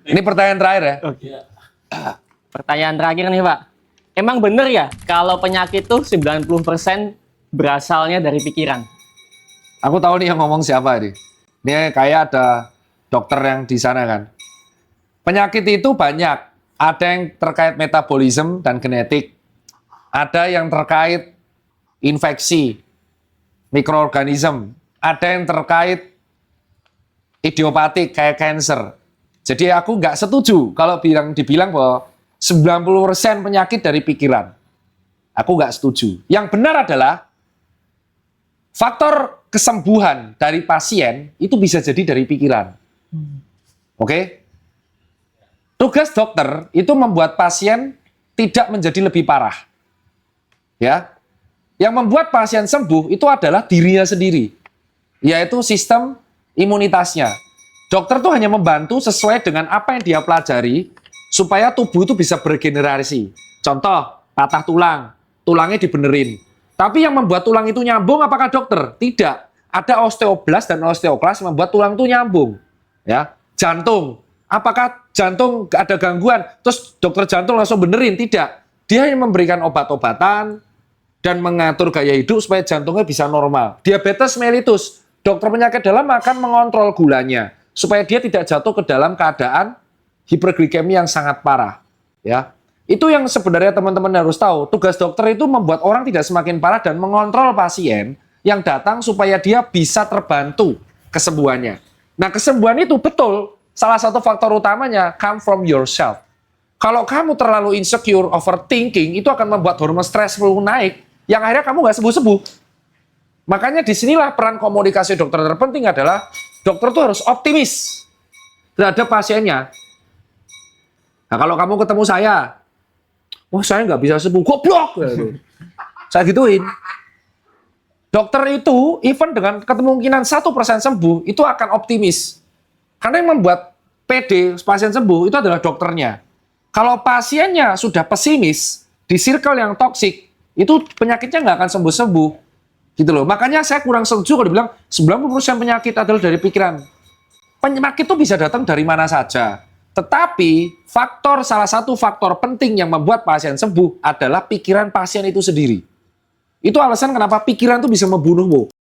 Ini pertanyaan terakhir ya. Oke. Pertanyaan terakhir nih Pak. Emang bener ya kalau penyakit tuh 90% berasalnya dari pikiran? Aku tahu nih yang ngomong siapa nih. Ini kayak ada dokter yang di sana kan. Penyakit itu banyak. Ada yang terkait metabolisme dan genetik. Ada yang terkait infeksi, mikroorganisme. Ada yang terkait idiopatik kayak cancer. Jadi aku nggak setuju kalau dibilang bahwa 90% penyakit dari pikiran. Aku nggak setuju. Yang benar adalah faktor kesembuhan dari pasien itu bisa jadi dari pikiran. Oke? Tugas dokter itu membuat pasien tidak menjadi lebih parah. Ya. Yang membuat pasien sembuh itu adalah dirinya sendiri. Yaitu sistem imunitasnya. Dokter tuh hanya membantu sesuai dengan apa yang dia pelajari supaya tubuh itu bisa beregenerasi. Contoh, patah tulang, tulangnya dibenerin. Tapi yang membuat tulang itu nyambung apakah dokter? Tidak. Ada osteoblas dan osteoklas yang membuat tulang itu nyambung. Ya, jantung. Apakah jantung ada gangguan? Terus dokter jantung langsung benerin? Tidak. Dia hanya memberikan obat-obatan dan mengatur gaya hidup supaya jantungnya bisa normal. Diabetes mellitus. Dokter penyakit dalam akan mengontrol gulanya supaya dia tidak jatuh ke dalam keadaan hiperglikemi yang sangat parah. Ya, itu yang sebenarnya teman-teman harus tahu. Tugas dokter itu membuat orang tidak semakin parah dan mengontrol pasien yang datang supaya dia bisa terbantu kesembuhannya. Nah, kesembuhan itu betul salah satu faktor utamanya come from yourself. Kalau kamu terlalu insecure, overthinking, itu akan membuat hormon stressful naik, yang akhirnya kamu nggak sembuh-sembuh. Makanya disinilah peran komunikasi dokter terpenting adalah dokter tuh harus optimis terhadap pasiennya. Nah, kalau kamu ketemu saya, wah saya nggak bisa sembuh, goblok. Saya gituin. Dokter itu, even dengan kemungkinan 1% sembuh, itu akan optimis. Karena yang membuat PD pasien sembuh itu adalah dokternya. Kalau pasiennya sudah pesimis, di circle yang toksik, itu penyakitnya nggak akan sembuh-sembuh. Gitu loh. Makanya saya kurang setuju kalau dibilang 90% penyakit adalah dari pikiran. Penyakit itu bisa datang dari mana saja. Tetapi salah satu faktor penting yang membuat pasien sembuh adalah pikiran pasien itu sendiri. Itu alasan kenapa pikiran itu bisa membunuhmu.